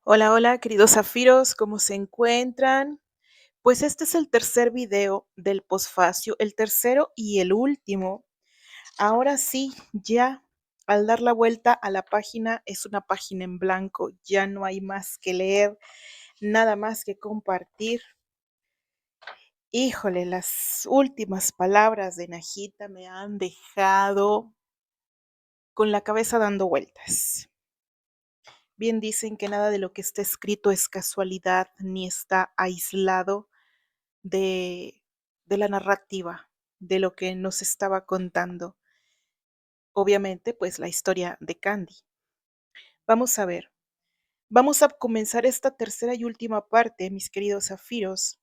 Hola, hola, queridos zafiros, ¿cómo se encuentran? Pues este es el tercer video del posfacio, el tercero y el último. Ahora sí, ya al dar la vuelta a la página es una página en blanco, ya no hay más que leer, nada más que compartir. Híjole, las últimas palabras de Najita me han dejado con la cabeza dando vueltas. Bien dicen que nada de lo que está escrito es casualidad ni está aislado de, de la narrativa, de lo que nos estaba contando. Obviamente, pues la historia de Candy. Vamos a ver, vamos a comenzar esta tercera y última parte, mis queridos zafiros,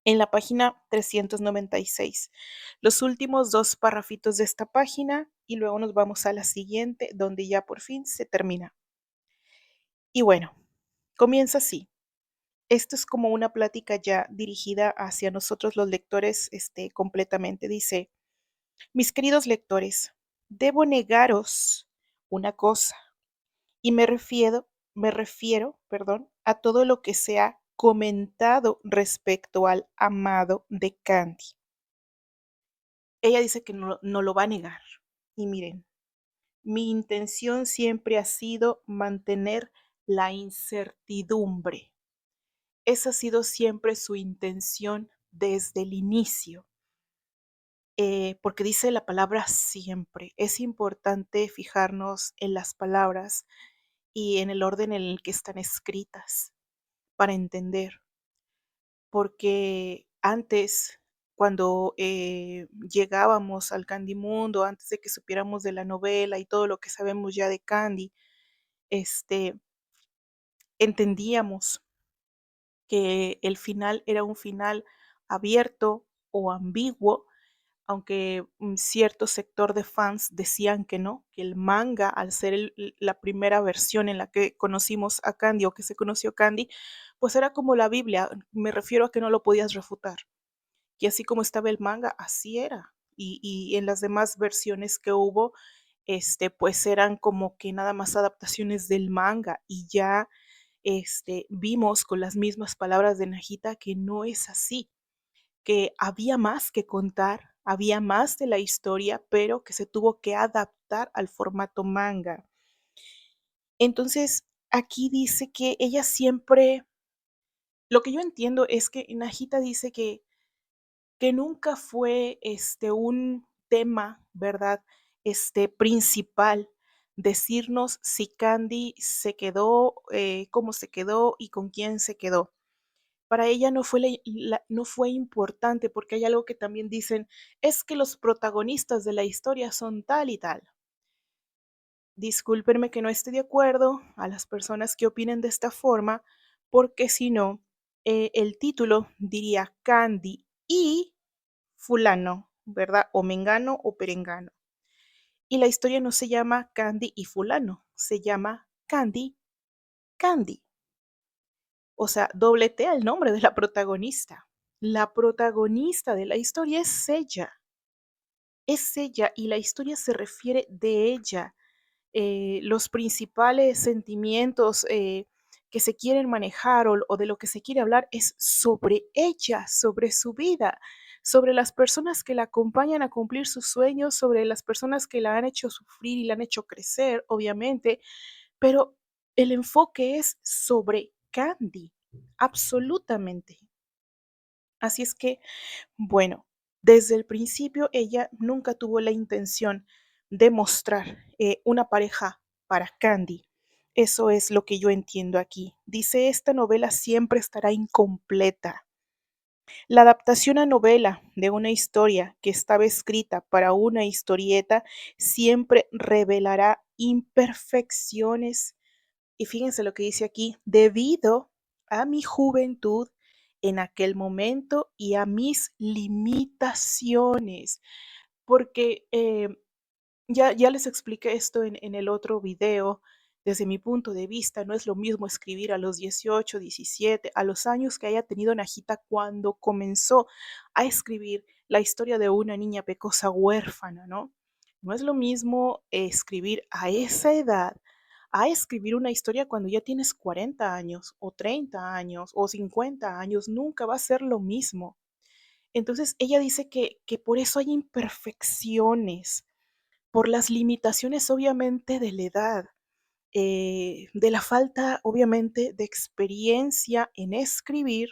en la página 396. Los últimos dos parrafitos de esta página y luego nos vamos a la siguiente, donde ya por fin se termina. Y bueno, comienza así. Esto es como una plática ya dirigida hacia nosotros los lectores, completamente. Dice: mis queridos lectores, debo negaros una cosa, y me refiero, a todo lo que se ha comentado respecto al amado de Candy. Ella dice que no lo va a negar. Y miren, mi intención siempre ha sido mantener la incertidumbre. Esa ha sido siempre su intención desde el inicio. Porque dice la palabra siempre. Es importante fijarnos en las palabras y en el orden en el que están escritas para entender, porque antes, cuando llegábamos al Candy Mundo, antes de que supiéramos de la novela y todo lo que sabemos ya de Candy, este, entendíamos que el final era un final abierto o ambiguo, aunque un cierto sector de fans decían que no, que el manga, al ser la primera versión en la que conocimos a Candy o que se conoció Candy, pues era como la Biblia. Me refiero a que no lo podías refutar. Y así como estaba el manga, así era. Y en las demás versiones que hubo, pues eran como que nada más adaptaciones del manga y ya vimos con las mismas palabras de Najita que no es así, que había más que contar, había más de la historia, pero que se tuvo que adaptar al formato manga. Entonces, aquí dice que ella siempre, lo que yo entiendo es que Najita dice que nunca fue un tema, ¿verdad? Principal, decirnos si Candy se quedó, cómo se quedó y con quién se quedó. Para ella no fue, no fue importante porque hay algo que también dicen, es que los protagonistas de la historia son tal y tal. Discúlpenme que no esté de acuerdo a las personas que opinen de esta forma, porque si no, el título diría Candy y fulano, ¿verdad? O mengano o perengano. Y la historia no se llama Candy y fulano, se llama Candy, Candy. O sea, dobletea el nombre de la protagonista. La protagonista de la historia es ella y la historia se refiere de ella. Los principales sentimientos que se quieren manejar o de lo que se quiere hablar es sobre ella, sobre su vida, sobre las personas que la acompañan a cumplir sus sueños, sobre las personas que la han hecho sufrir y la han hecho crecer, obviamente, pero el enfoque es sobre Candy, absolutamente. Así es que, bueno, desde el principio ella nunca tuvo la intención de mostrar una pareja para Candy. Eso es lo que yo entiendo aquí. Dice, esta novela siempre estará incompleta. La adaptación a novela de una historia que estaba escrita para una historieta siempre revelará imperfecciones. Y fíjense lo que dice aquí, debido a mi juventud en aquel momento y a mis limitaciones, porque ya les expliqué esto en el otro video. Desde mi punto de vista, no es lo mismo escribir a los 18, 17, a los años que haya tenido Najita cuando comenzó a escribir la historia de una niña pecosa huérfana, ¿no? No es lo mismo escribir a esa edad a escribir una historia cuando ya tienes 40 años, o 30 años, o 50 años, nunca va a ser lo mismo. Entonces, ella dice que por eso hay imperfecciones, por las limitaciones, obviamente, de la edad, de la falta, obviamente, de experiencia en escribir.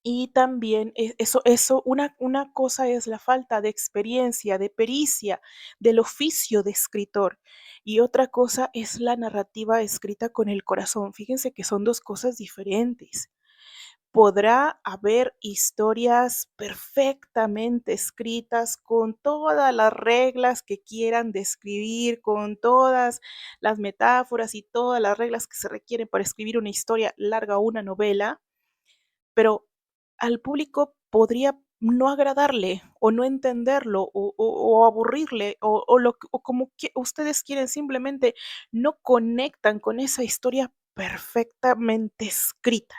Y también eso, una cosa es la falta de experiencia, de pericia, del oficio de escritor, y otra cosa es la narrativa escrita con el corazón. Fíjense que son 2 cosas diferentes. Podrá haber historias perfectamente escritas con todas las reglas que quieran describir, con todas las metáforas y todas las reglas que se requieren para escribir una historia larga o una novela, pero al público podría no agradarle o no entenderlo o aburrirle o como que ustedes quieren, simplemente no conectan con esa historia perfectamente escrita.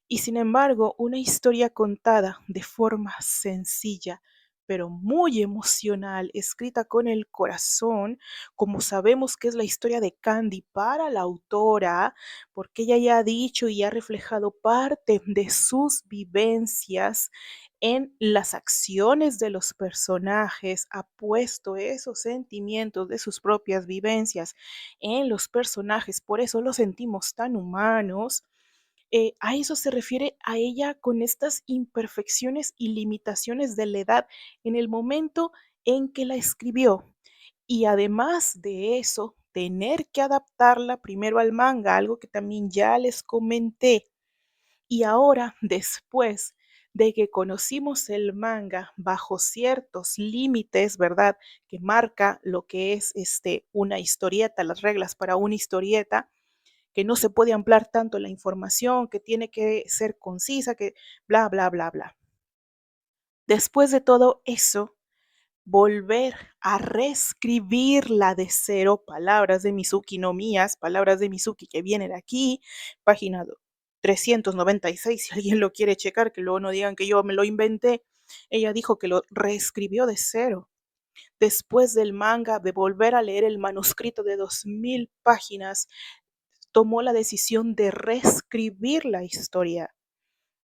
Y sin embargo, una historia contada de forma sencilla, pero muy emocional, escrita con el corazón, como sabemos que es la historia de Candy para la autora, porque ella ya ha dicho y ha reflejado parte de sus vivencias en las acciones de los personajes, ha puesto esos sentimientos de sus propias vivencias en los personajes, por eso los sentimos tan humanos. A eso se refiere a ella con estas imperfecciones y limitaciones de la edad en el momento en que la escribió. Y además de eso, tener que adaptarla primero al manga, algo que también ya les comenté. Y ahora, después de que conocimos el manga bajo ciertos límites, ¿verdad? Que marca lo que es una historieta, las reglas para una historieta, que no se puede ampliar tanto la información, que tiene que ser concisa, que bla, bla, bla, bla. Después de todo eso, volver a reescribirla de cero, palabras de Mizuki, no mías, palabras de Mizuki que vienen de aquí, página 396, si alguien lo quiere checar, que luego no digan que yo me lo inventé. Ella dijo que lo reescribió de cero. Después del manga, de volver a leer el manuscrito de 2000 páginas, tomó la decisión de reescribir la historia.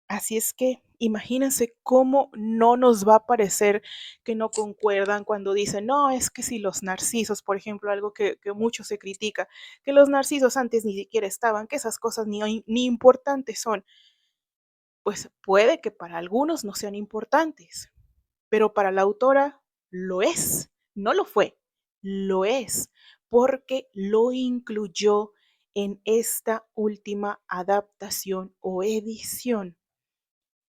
Así es que imagínense cómo no nos va a parecer que no concuerdan cuando dicen, no, es que si los narcisos, por ejemplo, algo que mucho se critica, que los narcisos antes ni siquiera estaban, que esas cosas ni importantes son. Pues puede que para algunos no sean importantes, pero para la autora lo es, no lo fue, lo es, porque lo incluyó en esta última adaptación o edición.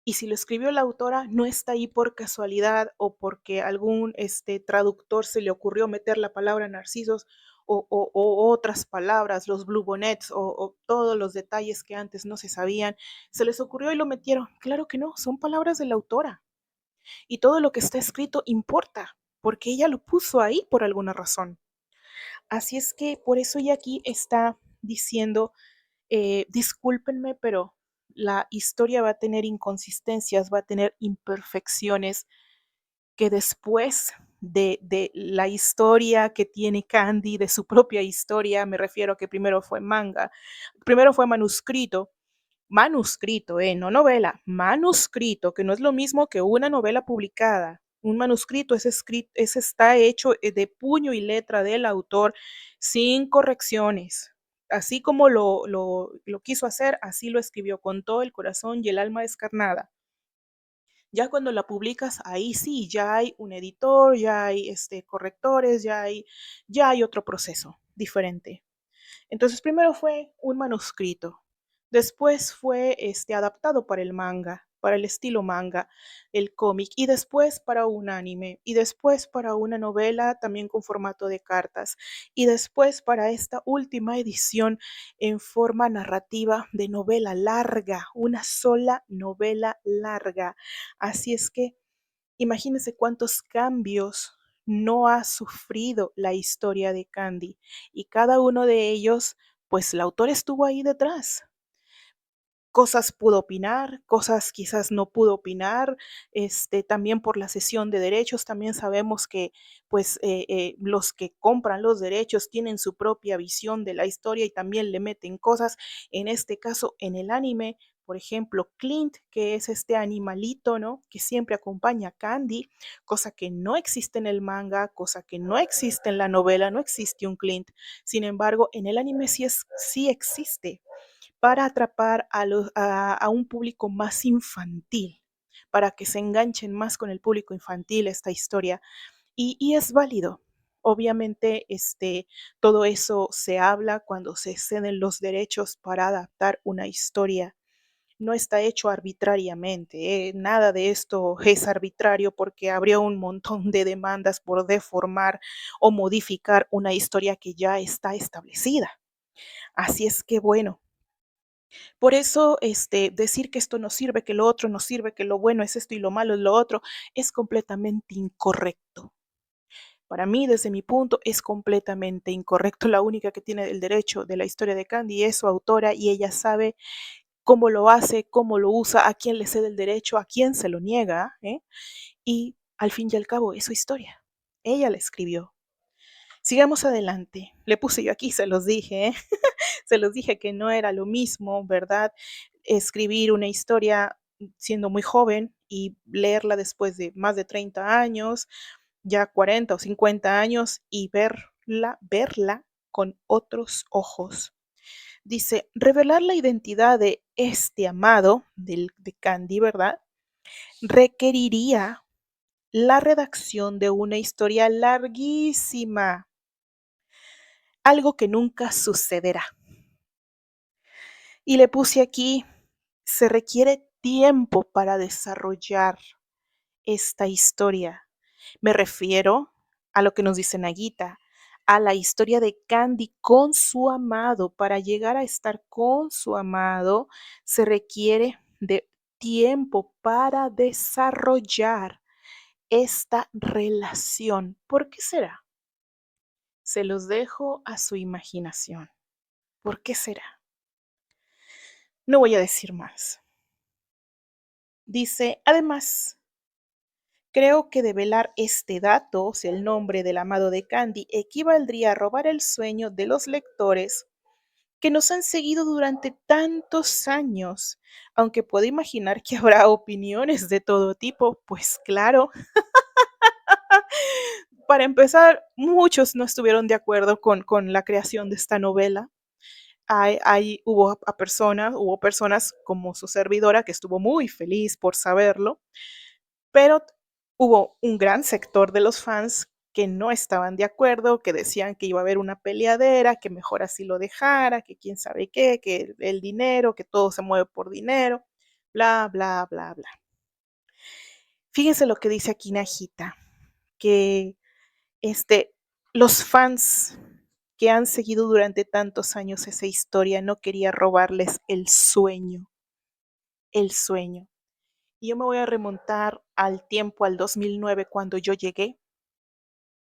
Y si lo escribió la autora, no está ahí por casualidad o porque algún traductor se le ocurrió meter la palabra narcisos o otras palabras, los blue bonnets o todos los detalles que antes no se sabían, se les ocurrió y lo metieron. Claro que no, son palabras de la autora. Y todo lo que está escrito importa, porque ella lo puso ahí por alguna razón. Así es que por eso ella aquí está diciendo, discúlpenme, pero la historia va a tener inconsistencias, va a tener imperfecciones que después de la historia que tiene Candy, de su propia historia, me refiero a que primero fue manga, primero fue manuscrito, no novela, manuscrito, que no es lo mismo que una novela publicada. Un manuscrito está hecho de puño y letra del autor sin correcciones. Así como lo quiso hacer, así lo escribió con todo el corazón y el alma descarnada. Ya cuando la publicas, ahí sí, ya hay un editor, ya hay correctores, ya hay otro proceso diferente. Entonces, primero fue un manuscrito, después fue adaptado para el manga, para el estilo manga, el cómic, y después para un anime, y después para una novela también con formato de cartas, y después para esta última edición en forma narrativa de novela larga, una sola novela larga. Así es que imagínense cuántos cambios no ha sufrido la historia de Candy, y cada uno de ellos, pues la autora estuvo ahí detrás. cosas pudo opinar, cosas quizás no pudo opinar, también por la cesión de derechos, también sabemos que pues los que compran los derechos tienen su propia visión de la historia y también le meten cosas, en este caso en el anime, por ejemplo, Clint, que es este animalito, ¿no? Que siempre acompaña a Candy, cosa que no existe en el manga, cosa que no existe en la novela, no existe un Clint. Sin embargo, en el anime sí existe para atrapar a un público más infantil, para que se enganchen más con el público infantil esta historia. Y es válido. Obviamente, todo eso se habla cuando se ceden los derechos para adaptar una historia. No está hecho arbitrariamente, nada de esto es arbitrario porque habría un montón de demandas por deformar o modificar una historia que ya está establecida. Así es que bueno, por eso, decir que esto no sirve, que lo otro no sirve, que lo bueno es esto y lo malo es lo otro, es completamente incorrecto. Para mí, desde mi punto, es completamente incorrecto. La única que tiene el derecho de la historia de Candy es su autora y ella sabe cómo lo hace, cómo lo usa, a quién le cede el derecho, a quién se lo niega, ¿eh? Y al fin y al cabo es su historia. Ella la escribió. Sigamos adelante. Le puse yo aquí, se los dije, ¿eh? Se los dije que no era lo mismo, ¿verdad? Escribir una historia siendo muy joven y leerla después de más de 30 años, ya 40 o 50 años y verla con otros ojos. Dice, revelar la identidad de este amado, de Candy, ¿verdad? Requeriría la redacción de una historia larguísima, algo que nunca sucederá. Y le puse aquí, se requiere tiempo para desarrollar esta historia. Me refiero a lo que nos dice Nagita, a la historia de Candy con su amado. Para llegar a estar con su amado, se requiere de tiempo para desarrollar esta relación. ¿Por qué será? Se los dejo a su imaginación. ¿Por qué será? No voy a decir más. Dice, además, creo que develar este dato, o sea, el nombre del amado de Candy, equivaldría a robar el sueño de los lectores que nos han seguido durante tantos años. Aunque puedo imaginar que habrá opiniones de todo tipo, pues claro, para empezar, muchos no estuvieron de acuerdo con la creación de esta novela. Hubo personas como su servidora que estuvo muy feliz por saberlo, pero hubo un gran sector de los fans que no estaban de acuerdo, que decían que iba a haber una peleadera, que mejor así lo dejara, que quién sabe qué, que el dinero, que todo se mueve por dinero, bla, bla, bla, bla. Fíjense lo que dice aquí Najita, que este, los fans que han seguido durante tantos años esa historia no quería robarles el sueño, el sueño. Y yo me voy a remontar al tiempo, al 2009, cuando yo llegué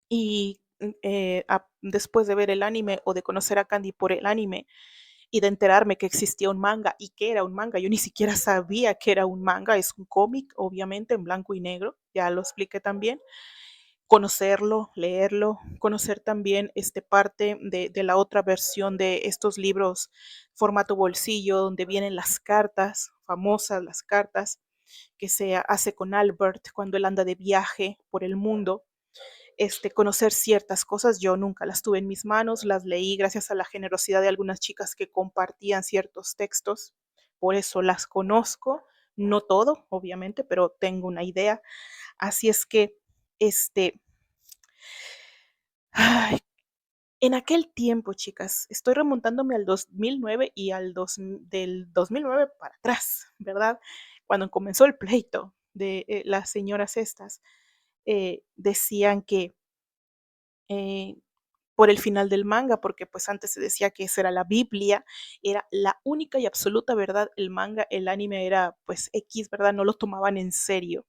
y después de ver el anime o de conocer a Candy por el anime y de enterarme que existía un manga y que era un manga, yo ni siquiera sabía que era un manga, es un cómic, obviamente, en blanco y negro, ya lo expliqué también. Conocerlo, leerlo, conocer también parte de la otra versión de estos libros formato bolsillo, donde vienen las cartas, famosas las cartas, que se hace con Albert cuando él anda de viaje por el mundo. Conocer ciertas cosas, yo nunca las tuve en mis manos, las leí gracias a la generosidad de algunas chicas que compartían ciertos textos, por eso las conozco, no todo, obviamente, pero tengo una idea. Así es que, ay, en aquel tiempo, chicas, estoy remontándome al 2009 y del 2009 para atrás, ¿verdad? Cuando comenzó el pleito de las señoras estas, decían que eh, por el final del manga, porque pues antes se decía que esa era la Biblia, era la única y absoluta verdad, el manga, el anime era pues X, ¿verdad? No lo tomaban en serio,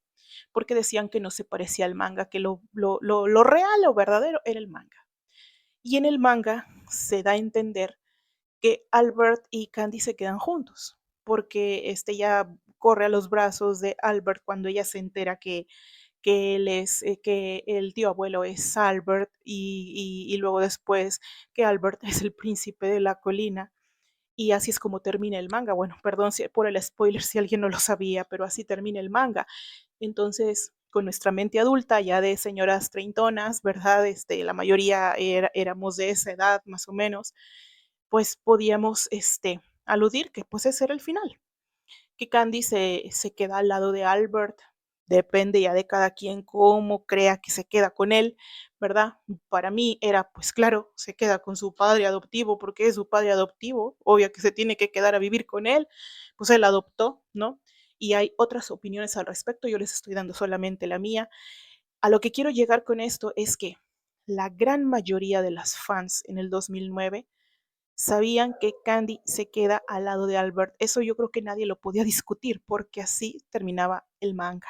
porque decían que no se parecía al manga, que lo real o verdadero era el manga. Y en el manga se da a entender que Albert y Candy se quedan juntos. porque ella corre a los brazos de Albert cuando ella se entera que él es, que el tío abuelo es Albert y luego después que Albert es el príncipe de la colina. Y así es como termina el manga. Bueno, perdón por el spoiler si alguien no lo sabía, pero así termina el manga. Entonces, con nuestra mente adulta, ya de señoras treintonas, ¿verdad? La mayoría éramos de esa edad, más o menos, pues podíamos aludir que pues ese era el final, que Candy se queda al lado de Albert. Depende ya de cada quien cómo crea que se queda con él, ¿verdad? Para mí era, pues claro, se queda con su padre adoptivo porque es su padre adoptivo, obvio que se tiene que quedar a vivir con él, pues él adoptó, ¿no? Y hay otras opiniones al respecto, yo les estoy dando solamente la mía. A lo que quiero llegar con esto es que la gran mayoría de las fans en el 2009 sabían que Candy se queda al lado de Albert. Eso yo creo que nadie lo podía discutir porque así terminaba el manga.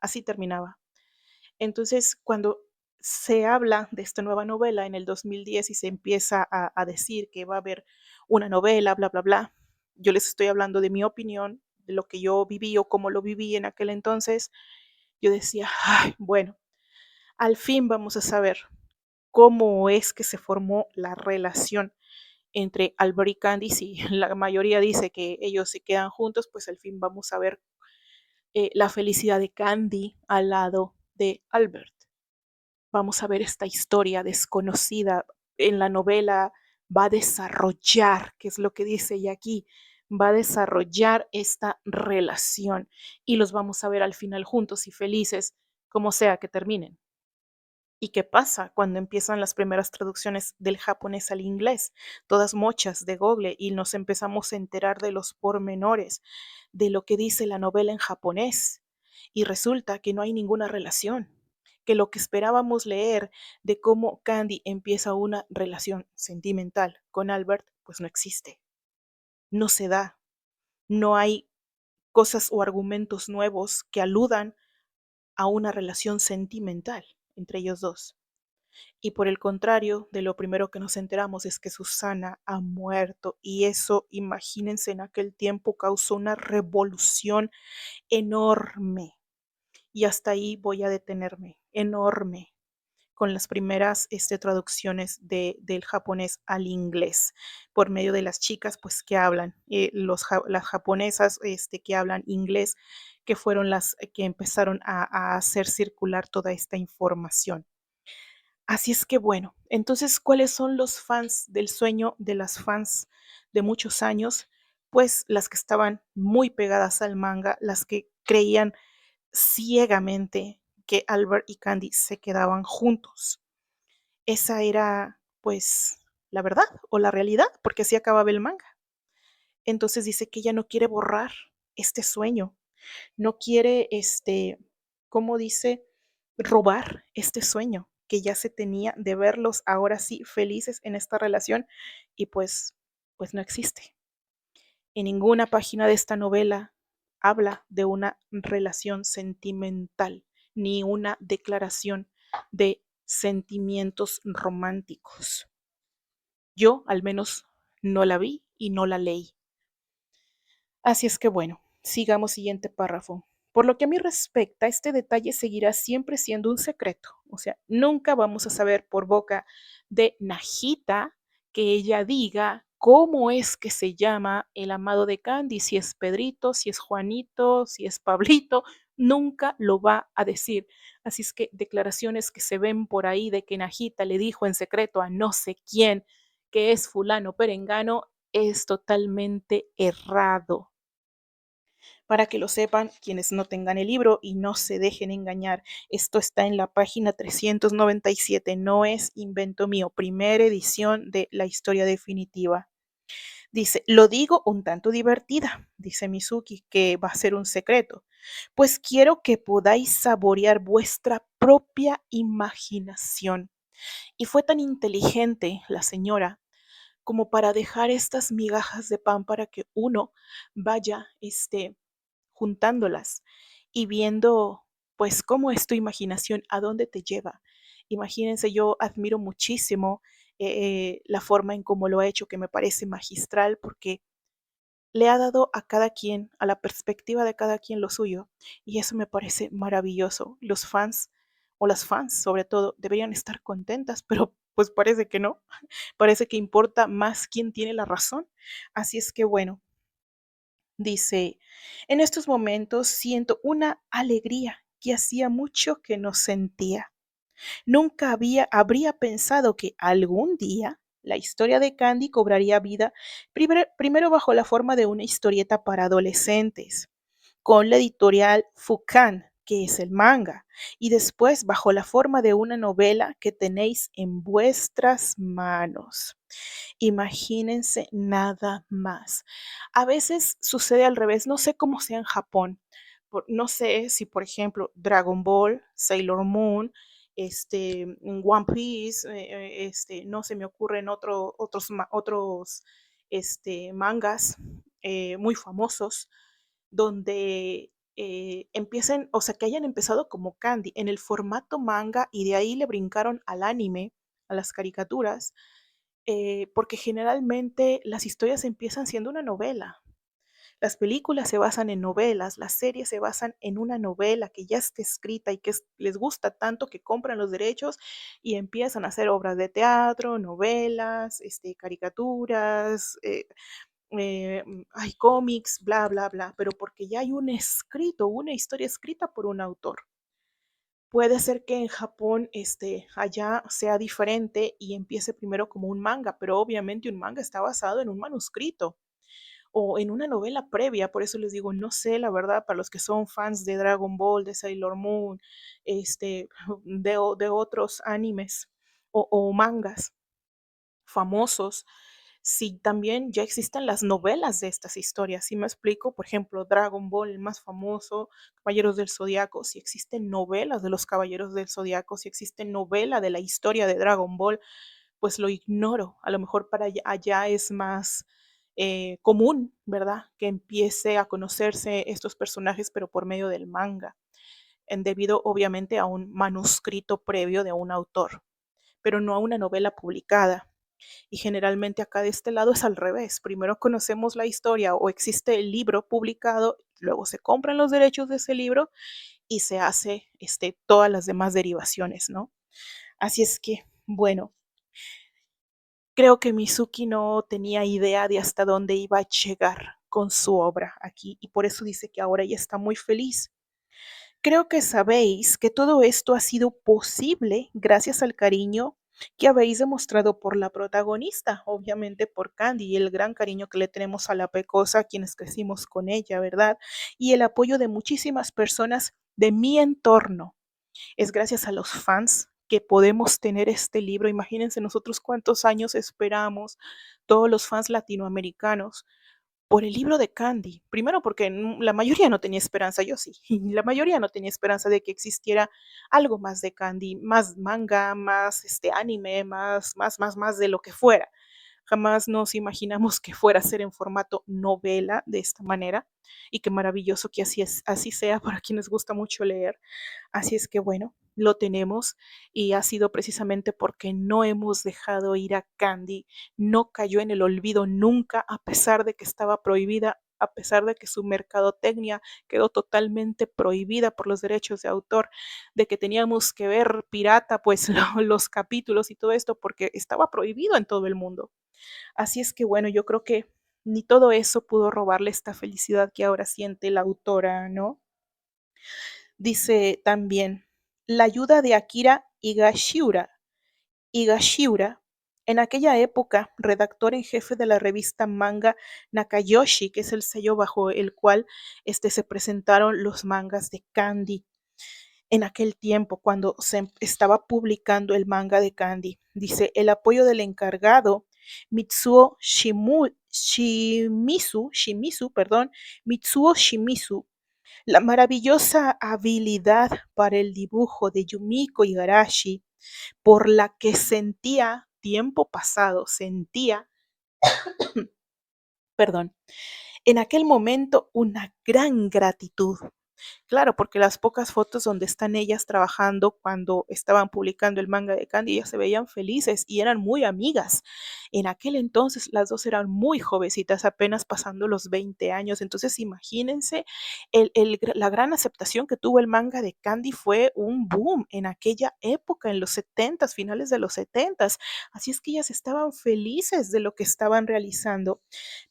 Así terminaba. Entonces, cuando se habla de esta nueva novela en el 2010 y se empieza a decir que va a haber una novela, bla, bla, bla, yo les estoy hablando de mi opinión, de lo que yo viví o cómo lo viví en aquel entonces. Yo decía, ay, bueno, al fin vamos a saber cómo es que se formó la relación entre Albert y Candy. Si la mayoría dice que ellos se quedan juntos, pues al fin vamos a ver la felicidad de Candy al lado de Albert. Vamos a ver esta historia desconocida en la novela, va a desarrollar, que es lo que dice ella aquí, va a desarrollar esta relación y los vamos a ver al final juntos y felices, como sea que terminen. ¿Y qué pasa cuando empiezan las primeras traducciones del japonés al inglés? Todas mochas de Google y nos empezamos a enterar de los pormenores de lo que dice la novela en japonés. Y resulta que no hay ninguna relación, que lo que esperábamos leer de cómo Candy empieza una relación sentimental con Albert, pues no existe, no se da, no hay cosas o argumentos nuevos que aludan a una relación sentimental entre ellos dos. Y por el contrario, de lo primero que nos enteramos es que Susana ha muerto y eso, imagínense, en aquel tiempo causó una revolución enorme. Y hasta ahí voy a detenerme, enorme, con las primeras traducciones del japonés al inglés, por medio de las chicas pues que hablan, las japonesas que hablan inglés, que fueron las que empezaron a hacer circular toda esta información. Así es que bueno, entonces, ¿cuáles son los fans del sueño de las fans de muchos años? Pues las que estaban muy pegadas al manga, las que creían ciegamente que Albert y Candy se quedaban juntos. Esa era, pues, la verdad o la realidad, porque así acababa el manga. Entonces dice que ella no quiere borrar este sueño, no quiere, ¿cómo dice? Robar este sueño que ya se tenía de verlos ahora sí felices en esta relación y pues no existe. En ninguna página de esta novela habla de una relación sentimental ni una declaración de sentimientos románticos. Yo al menos no la vi y no la leí. Así es que bueno, sigamos siguiente párrafo. Por lo que a mí respecta, este detalle seguirá siempre siendo un secreto. O sea, nunca vamos a saber por boca de Najita que ella diga cómo es que se llama el amado de Candy, si es Pedrito, si es Juanito, si es Pablito, nunca lo va a decir. Así es que declaraciones que se ven por ahí de que Najita le dijo en secreto a no sé quién que es fulano perengano es totalmente errado. Para que lo sepan quienes no tengan el libro y no se dejen engañar. Esto está en la página 397, no es invento mío, primera edición de la historia definitiva. Dice, lo digo un tanto divertida, dice Mizuki, que va a ser un secreto, pues quiero que podáis saborear vuestra propia imaginación. Y fue tan inteligente la señora como para dejar estas migajas de pan para que uno vaya juntándolas y viendo pues cómo es tu imaginación, a dónde te lleva. Imagínense, yo admiro muchísimo la forma en cómo lo ha hecho, que me parece magistral, porque le ha dado a cada quien, a la perspectiva de cada quien lo suyo, y eso me parece maravilloso. Los fans, o las fans sobre todo, deberían estar contentas, pero pues parece que no, parece que importa más quién tiene la razón. Así es que bueno, dice, en estos momentos siento una alegría que hacía mucho que no sentía. Nunca habría pensado que algún día la historia de Candy cobraría vida primero bajo la forma de una historieta para adolescentes, con la editorial Fukan, que es el manga, y después bajo la forma de una novela que tenéis en vuestras manos. Imagínense nada más. A veces sucede al revés, no sé cómo sea en Japón. No sé si, por ejemplo, Dragon Ball, Sailor Moon, One Piece, no se me ocurren otros mangas muy famosos donde empiecen, o sea, que hayan empezado como Candy en el formato manga y de ahí le brincaron al anime, a las caricaturas, porque generalmente las historias empiezan siendo una novela. Las películas se basan en novelas, las series se basan en una novela que ya está escrita y que les gusta tanto que compran los derechos y empiezan a hacer obras de teatro, novelas, caricaturas, hay cómics, bla, bla, bla, pero porque ya hay un escrito, una historia escrita por un autor. Puede ser que en Japón allá sea diferente y empiece primero como un manga, pero obviamente un manga está basado en un manuscrito o en una novela previa, por eso les digo, no sé, la verdad, para los que son fans de Dragon Ball, de Sailor Moon, de otros animes o mangas famosos, si también ya existen las novelas de estas historias. Si me explico, por ejemplo, Dragon Ball, el más famoso, Caballeros del Zodiaco, si existen novelas de los Caballeros del Zodiaco, si existe novela de la historia de Dragon Ball, pues lo ignoro. A lo mejor para allá es más común, ¿verdad? Que empiece a conocerse estos personajes, pero por medio del manga, debido obviamente a un manuscrito previo de un autor, pero no a una novela publicada. Y generalmente acá de este lado es al revés. Primero conocemos la historia o existe el libro publicado, luego se compran los derechos de ese libro y se hace todas las demás derivaciones, ¿no? Así es que, bueno, creo que Mizuki no tenía idea de hasta dónde iba a llegar con su obra aquí y por eso dice que ahora ella está muy feliz. Creo que sabéis que todo esto ha sido posible gracias al cariño que habéis demostrado por la protagonista, obviamente por Candy, y el gran cariño que le tenemos a la Pecosa, quienes crecimos con ella, ¿verdad? Y el apoyo de muchísimas personas de mi entorno. Es gracias a los fans que podemos tener este libro. Imagínense nosotros cuántos años esperamos, todos los fans latinoamericanos, por el libro de Candy. Primero porque la mayoría no tenía esperanza, yo sí, la mayoría no tenía esperanza de que existiera algo más de Candy, más manga, más anime, más de lo que fuera. Jamás nos imaginamos que fuera a ser en formato novela de esta manera y qué maravilloso que así sea para quienes gusta mucho leer. Así es que bueno, lo tenemos y ha sido precisamente porque no hemos dejado ir a Candy, no cayó en el olvido nunca, a pesar de que estaba prohibida, a pesar de que su mercadotecnia quedó totalmente prohibida por los derechos de autor, de que teníamos que ver pirata pues los capítulos y todo esto porque estaba prohibido en todo el mundo. Así es que bueno, yo creo que ni todo eso pudo robarle esta felicidad que ahora siente la autora, ¿no? Dice también, la ayuda de Akira Higashiura, en aquella época redactor en jefe de la revista manga Nakayoshi, que es el sello bajo el cual se presentaron los mangas de Candy en aquel tiempo cuando se estaba publicando el manga de Candy. Dice, el apoyo del encargado Mitsuo Mitsuo Shimizu, la maravillosa habilidad para el dibujo de Yumiko Igarashi, por la que sentía tiempo pasado, sentía, perdón, en aquel momento una gran gratitud. Claro, porque las pocas fotos donde están ellas trabajando cuando estaban publicando el manga de Candy, ellas se veían felices y eran muy amigas. En aquel entonces las dos eran muy jovencitas, apenas pasando los 20 años. Entonces, imagínense, la gran aceptación que tuvo el manga de Candy fue un boom en aquella época, en los 70, finales de los 70. Así es que ellas estaban felices de lo que estaban realizando.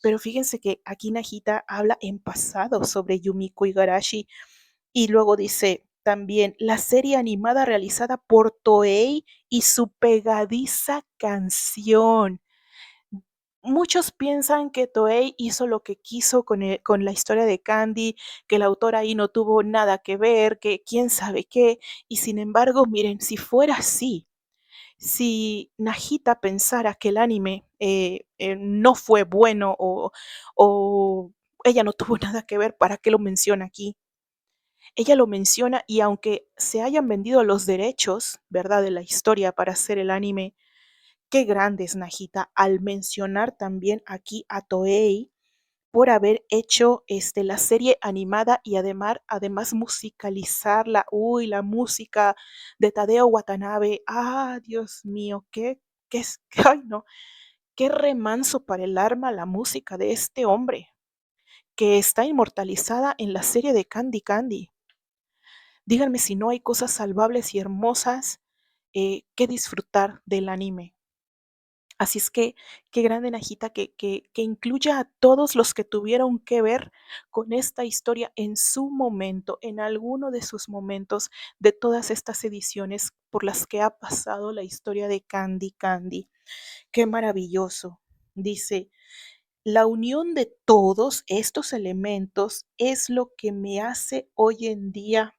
Pero fíjense que aquí Najita habla en pasado sobre Yumiko Igarashi y luego dice también la serie animada realizada por Toei y su pegadiza canción. Muchos piensan que Toei hizo lo que quiso con la historia de Candy, que la autora ahí no tuvo nada que ver, que quién sabe qué, y sin embargo, miren, si fuera así, si Najita pensara que el anime no fue bueno o ella no tuvo nada que ver, ¿para qué lo menciona aquí? Ella lo menciona y aunque se hayan vendido los derechos, ¿verdad?, de la historia para hacer el anime, qué grande es Najita al mencionar también aquí a Toei por haber hecho la serie animada y además musicalizarla. Uy, la música de Tadeo Watanabe. Ah, Dios mío, ay, no, qué remanso para el alma la música de este hombre que está inmortalizada en la serie de Candy Candy. Díganme si no hay cosas salvables y hermosas que disfrutar del anime. Así es que qué grande Najita que incluya a todos los que tuvieron que ver con esta historia en su momento, en alguno de sus momentos de todas estas ediciones por las que ha pasado la historia de Candy Candy. Qué maravilloso. Dice, la unión de todos estos elementos es lo que me hace hoy en día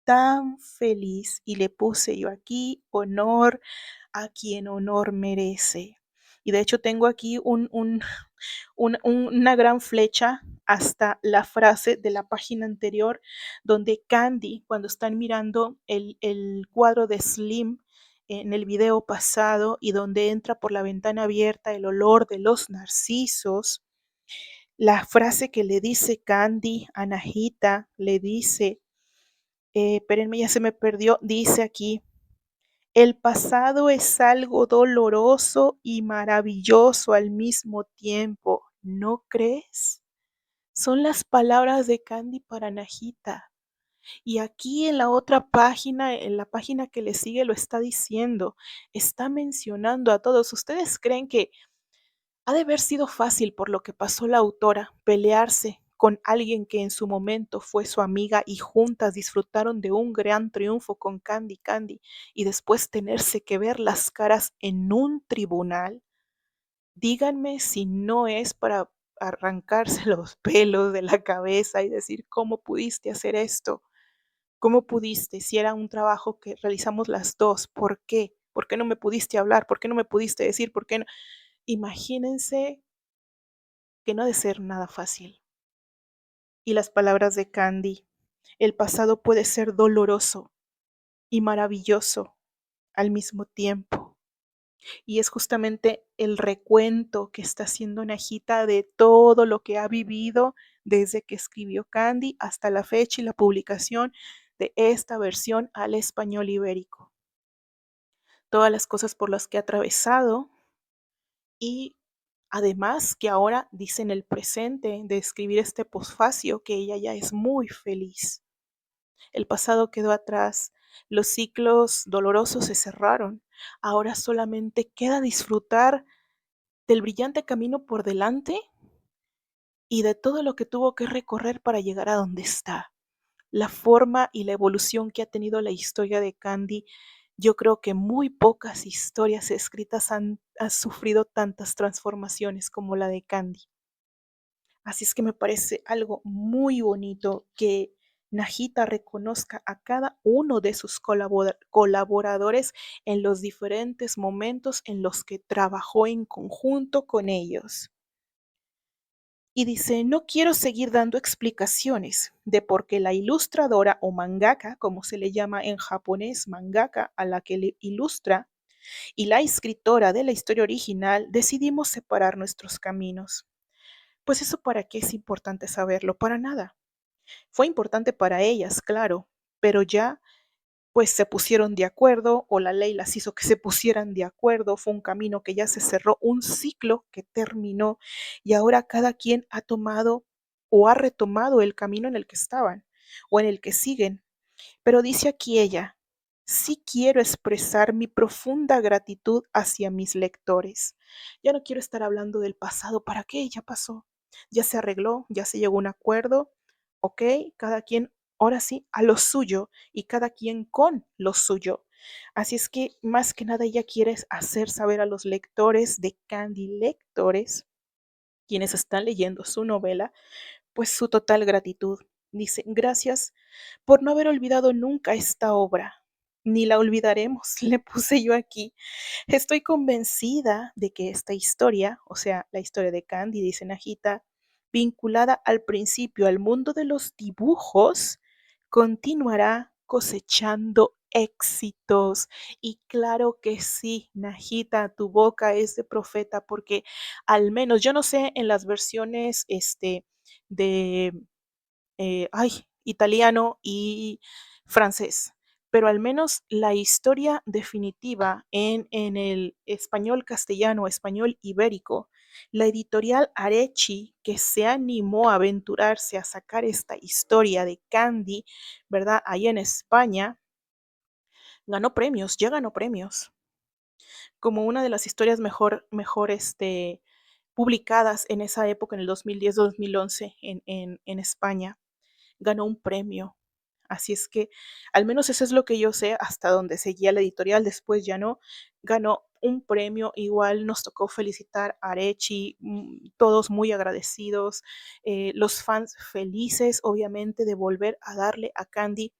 tan feliz y le puse yo aquí honor a quien honor merece. Y de hecho tengo aquí una gran flecha hasta la frase de la página anterior donde Candy, cuando están mirando el cuadro de Slim en el video pasado y donde entra por la ventana abierta el olor de los narcisos, la frase que le dice Candy a Najita, le dice, espérenme, ya se me perdió, dice aquí, el pasado es algo doloroso y maravilloso al mismo tiempo, ¿no crees? Son las palabras de Candy para Najita. Y aquí en la otra página, en la página que le sigue, lo está diciendo, está mencionando a todos. ¿Ustedes creen que ha de haber sido fácil por lo que pasó la autora pelearse con alguien que en su momento fue su amiga y juntas disfrutaron de un gran triunfo con Candy Candy y después tenerse que ver las caras en un tribunal? Díganme si no es para arrancarse los pelos de la cabeza y decir, ¿cómo pudiste hacer esto? ¿Cómo pudiste? Si era un trabajo que realizamos las dos, ¿por qué? ¿Por qué no me pudiste hablar? ¿Por qué no me pudiste decir? ¿Por qué no? Imagínense que no ha de ser nada fácil. Y las palabras de Candy, el pasado puede ser doloroso y maravilloso al mismo tiempo. Y es justamente el recuento que está haciendo Najita de todo lo que ha vivido desde que escribió Candy hasta la fecha y la publicación de esta versión al español ibérico. Todas las cosas por las que ha atravesado y además que ahora dice en el presente de escribir este posfacio que ella ya es muy feliz. El pasado quedó atrás, los ciclos dolorosos se cerraron, ahora solamente queda disfrutar del brillante camino por delante y de todo lo que tuvo que recorrer para llegar a donde está. La forma y la evolución que ha tenido la historia de Candy, yo creo que muy pocas historias escritas han sufrido tantas transformaciones como la de Candy. Así es que me parece algo muy bonito que Najita reconozca a cada uno de sus colaboradores en los diferentes momentos en los que trabajó en conjunto con ellos. Y dice, no quiero seguir dando explicaciones de por qué la ilustradora o mangaka, como se le llama en japonés, mangaka a la que le ilustra, y la escritora de la historia original decidimos separar nuestros caminos. Pues eso para qué es importante saberlo, para nada. Fue importante para ellas, claro, pero ya pues se pusieron de acuerdo o la ley las hizo que se pusieran de acuerdo, fue un camino que ya se cerró, un ciclo que terminó y ahora cada quien ha tomado o ha retomado el camino en el que estaban o en el que siguen. Pero dice aquí ella, sí quiero expresar mi profunda gratitud hacia mis lectores. Ya no quiero estar hablando del pasado, ¿para qué? Ya pasó, ya se arregló, ya se llegó a un acuerdo, ok, cada quien ahora sí a lo suyo y cada quien con lo suyo. Así es que más que nada ella quiere hacer saber a los lectores de Candy Lectores, quienes están leyendo su novela, pues su total gratitud. Dice, gracias por no haber olvidado nunca esta obra. Ni la olvidaremos, le puse yo aquí. Estoy convencida de que esta historia, o sea, la historia de Candy, dice Najita, vinculada al principio al mundo de los dibujos, continuará cosechando éxitos. Y claro que sí, Najita, tu boca es de profeta, porque al menos, yo no sé en las versiones de italiano y francés, pero al menos la historia definitiva en el español castellano, español ibérico, la editorial Arechi, que se animó a aventurarse a sacar esta historia de Candy, ¿verdad? Ahí en España, ganó premios, ya ganó premios, como una de las historias mejor publicadas en esa época, en el 2010-2011, en España, ganó un premio. Así es que al menos eso es lo que yo sé hasta donde seguía la editorial, después ya no, ganó un premio, igual nos tocó felicitar a Arechi, todos muy agradecidos, los fans felices obviamente de volver a darle a Candy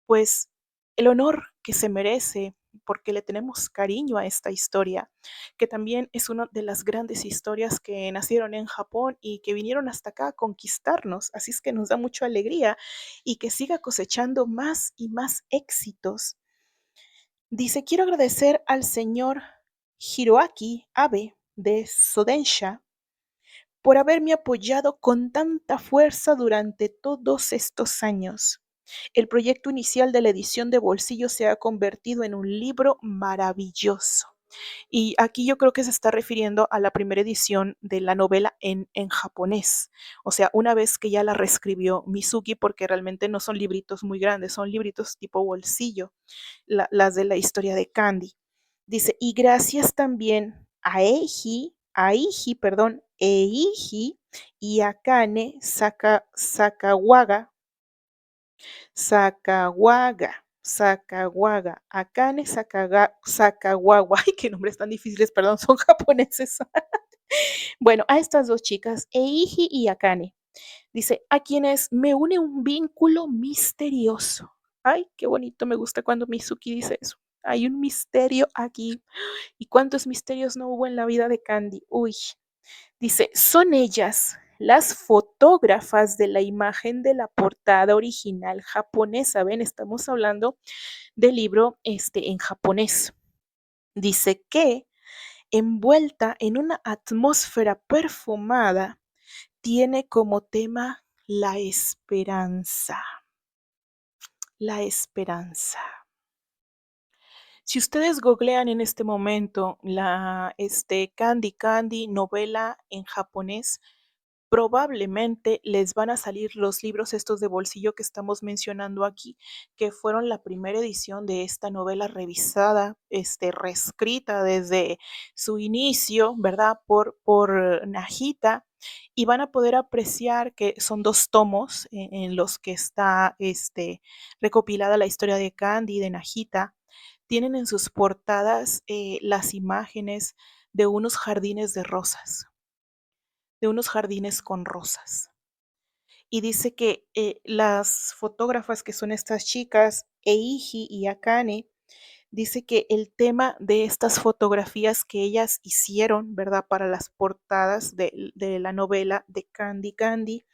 pues el honor que se merece porque le tenemos cariño a esta historia, que también es una de las grandes historias que nacieron en Japón y que vinieron hasta acá a conquistarnos. Así es que nos da mucha alegría y que siga cosechando más y más éxitos. Dice, quiero agradecer al señor Hiroaki Abe de Sodensha por haberme apoyado con tanta fuerza durante todos estos años. El proyecto inicial de la edición de bolsillo se ha convertido en un libro maravilloso. Y aquí yo creo que se está refiriendo a la primera edición de la novela en japonés. O sea, una vez que ya la reescribió Mizuki, porque realmente no son libritos muy grandes, son libritos tipo bolsillo, las de la historia de Candy. Dice, y gracias también Eiji y Akane Sakawaga, Akane Sakawawa, ay, qué nombres tan difíciles, perdón, son japoneses. Bueno, a estas dos chicas, Eiji y Akane, dice, a quienes me une un vínculo misterioso. Ay, qué bonito, me gusta cuando Mizuki dice eso. Hay un misterio aquí. ¿Y cuántos misterios no hubo en la vida de Candy? Uy, dice, son ellas las fotógrafas de la imagen de la portada original japonesa. Ven, estamos hablando del libro en japonés. Dice que envuelta en una atmósfera perfumada, tiene como tema la esperanza. La esperanza. Si ustedes googlean en este momento la Candy Candy novela en japonés, probablemente les van a salir los libros estos de bolsillo que estamos mencionando aquí, que fueron la primera edición de esta novela revisada, reescrita desde su inicio, ¿verdad? Por Najita, y van a poder apreciar que son dos tomos en los que está recopilada la historia de Candy y de Najita. Tienen en sus portadas las imágenes de unos jardines de rosas, de unos jardines con rosas. Y dice que las fotógrafas que son estas chicas, Eiji y Akane, dice que el tema de estas fotografías que ellas hicieron, ¿verdad? Para las portadas de la novela de Candy Candy,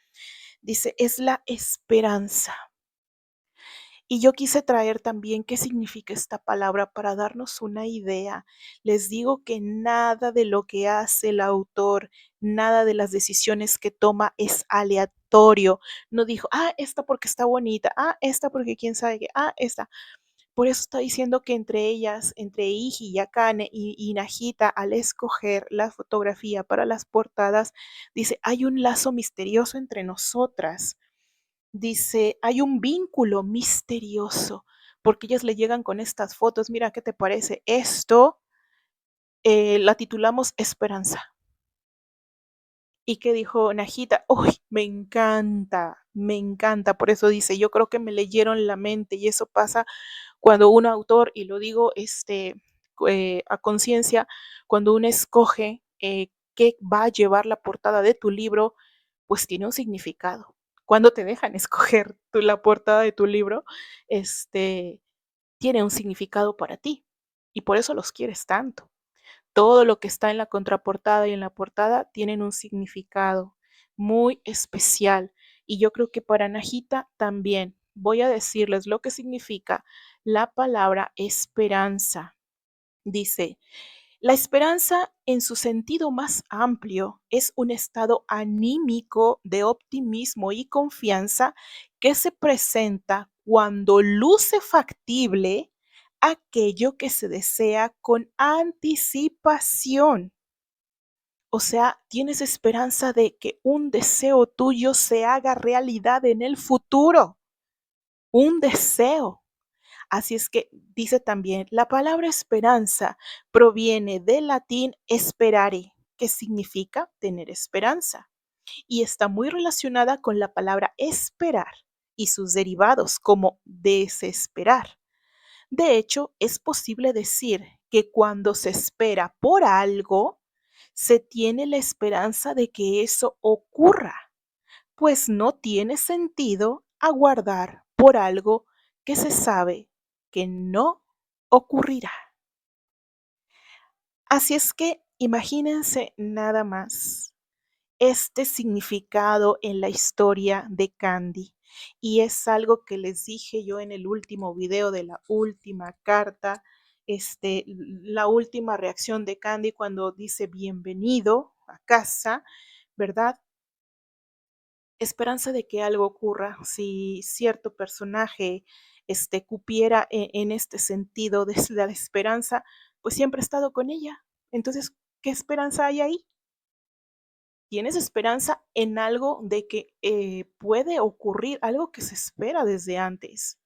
dice, es la esperanza. Y yo quise traer también qué significa esta palabra para darnos una idea. Les digo que nada de lo que hace el autor, nada de las decisiones que toma es aleatorio aleatorio, no dijo, esta porque está bonita, esta porque quién sabe qué, esta. Por eso está diciendo que entre ellas, entre Iji y Akane y Najita, al escoger la fotografía para las portadas, dice, hay un lazo misterioso entre nosotras. Dice, hay un vínculo misterioso, porque ellas le llegan con estas fotos. Mira, ¿qué te parece? Esto la titulamos Esperanza. ¿Y qué dijo Najita? ¡Uy, me encanta! Me encanta. Por eso dice, yo creo que me leyeron la mente y eso pasa cuando un autor, y lo digo a conciencia, cuando uno escoge qué va a llevar la portada de tu libro, pues tiene un significado. Cuando te dejan escoger la portada de tu libro, tiene un significado para ti y por eso los quieres tanto. Todo lo que está en la contraportada y en la portada tienen un significado muy especial. Y yo creo que para Najita también. Voy a decirles lo que significa la palabra esperanza. Dice, la esperanza en su sentido más amplio es un estado anímico de optimismo y confianza que se presenta cuando luce factible aquello que se desea con anticipación. O sea, tienes esperanza de que un deseo tuyo se haga realidad en el futuro. Un deseo. Así es que dice también, la palabra esperanza proviene del latín esperare, que significa tener esperanza, y está muy relacionada con la palabra esperar y sus derivados como desesperar. De hecho, es posible decir que cuando se espera por algo, se tiene la esperanza de que eso ocurra, pues no tiene sentido aguardar por algo que se sabe que no ocurrirá. Así es que imagínense nada más este significado en la historia de Candy. Y es algo que les dije yo en el último video de la última carta, la última reacción de Candy cuando dice bienvenido a casa, ¿verdad? Esperanza de que algo ocurra, si cierto personaje cupiera en este sentido de la esperanza, pues siempre ha estado con ella. Entonces, ¿qué esperanza hay ahí? Tienes esperanza en algo de que puede ocurrir, algo que se espera desde antes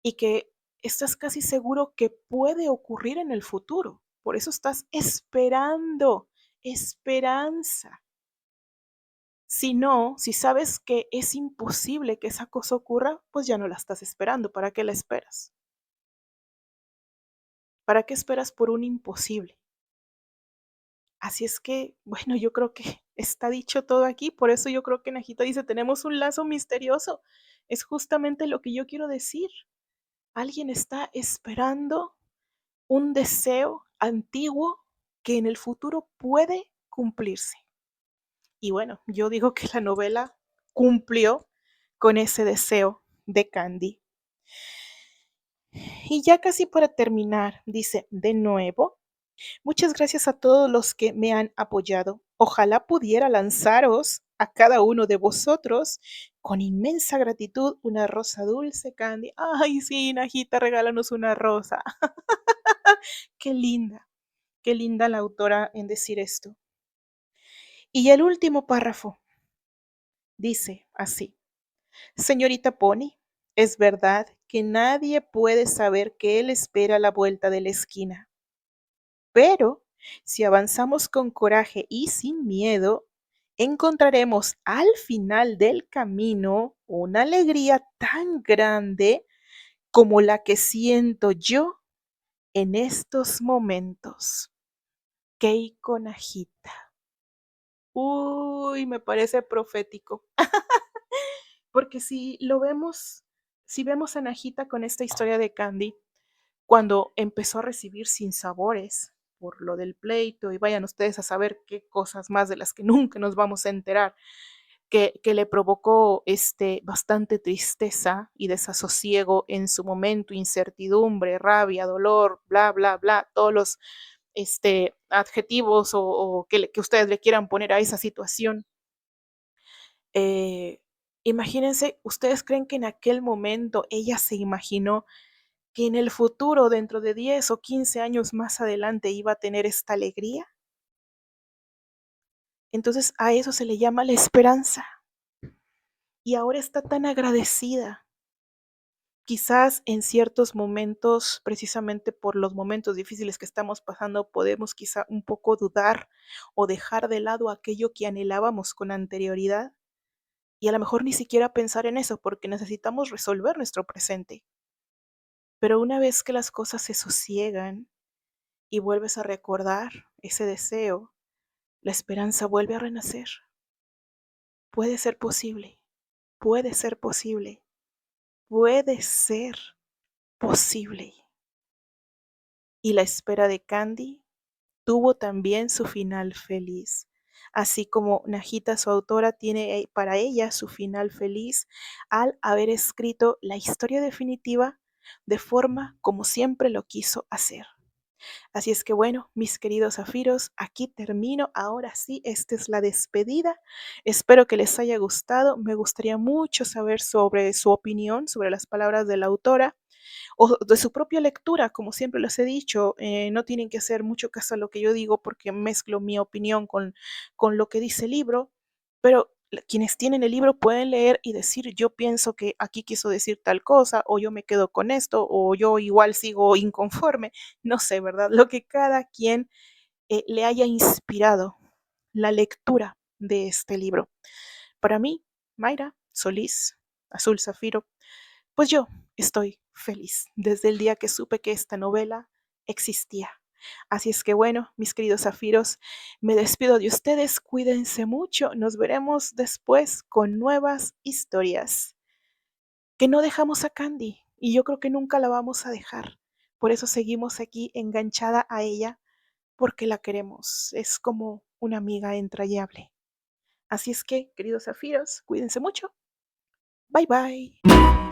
y que estás casi seguro que puede ocurrir en el futuro. Por eso estás esperando, esperanza. Si no, si sabes que es imposible que esa cosa ocurra, pues ya no la estás esperando. ¿Para qué la esperas? ¿Para qué esperas por un imposible? Así es que, bueno, yo creo que está dicho todo aquí. Por eso yo creo que Najita dice, tenemos un lazo misterioso. Es justamente lo que yo quiero decir. Alguien está esperando un deseo antiguo que en el futuro puede cumplirse. Y bueno, yo digo que la novela cumplió con ese deseo de Candy. Y ya casi para terminar, dice de nuevo, muchas gracias a todos los que me han apoyado. Ojalá pudiera lanzaros a cada uno de vosotros con inmensa gratitud una rosa dulce, Candy. Ay, sí, Najita, regálanos una rosa. qué linda la autora en decir esto. Y el último párrafo dice así. Señorita Pony, es verdad que nadie puede saber qué él espera a la vuelta de la esquina, pero si avanzamos con coraje y sin miedo, encontraremos al final del camino una alegría tan grande como la que siento yo en estos momentos. Keiko Najita. Uy, me parece profético. Porque si vemos a Najita con esta historia de Candy, cuando empezó a recibir sinsabores por lo del pleito, y vayan ustedes a saber qué cosas más de las que nunca nos vamos a enterar, que le provocó bastante tristeza y desasosiego en su momento, incertidumbre, rabia, dolor, bla, bla, bla, todos los adjetivos o que ustedes le quieran poner a esa situación. Imagínense, ¿ustedes creen que en aquel momento ella se imaginó que en el futuro, dentro de 10 o 15 años más adelante, iba a tener esta alegría? Entonces a eso se le llama la esperanza. Y ahora está tan agradecida. Quizás en ciertos momentos, precisamente por los momentos difíciles que estamos pasando, podemos quizá un poco dudar o dejar de lado aquello que anhelábamos con anterioridad y a lo mejor ni siquiera pensar en eso porque necesitamos resolver nuestro presente. Pero una vez que las cosas se sosiegan y vuelves a recordar ese deseo, la esperanza vuelve a renacer. Puede ser posible, puede ser posible, puede ser posible. Y la espera de Candy tuvo también su final feliz. Así como Najita, su autora, tiene para ella su final feliz al haber escrito la historia definitiva de forma como siempre lo quiso hacer. Así es que bueno, mis queridos zafiros, aquí termino. Ahora sí, esta es la despedida. Espero que les haya gustado. Me gustaría mucho saber sobre su opinión, sobre las palabras de la autora o de su propia lectura, como siempre les he dicho, no tienen que hacer mucho caso a lo que yo digo porque mezclo mi opinión con lo que dice el libro, pero quienes tienen el libro pueden leer y decir, yo pienso que aquí quiso decir tal cosa, o yo me quedo con esto, o yo igual sigo inconforme, no sé, ¿verdad? Lo que cada quien le haya inspirado la lectura de este libro. Para mí, Mayra Solís, Azul Zafiro, pues yo estoy feliz desde el día que supe que esta novela existía. Así es que bueno, mis queridos zafiros, me despido de ustedes, cuídense mucho, nos veremos después con nuevas historias. Que no dejamos a Candy y yo creo que nunca la vamos a dejar. Por eso seguimos aquí enganchada a ella, porque la queremos. Es como una amiga entrañable. Así es que, queridos zafiros, cuídense mucho. Bye bye.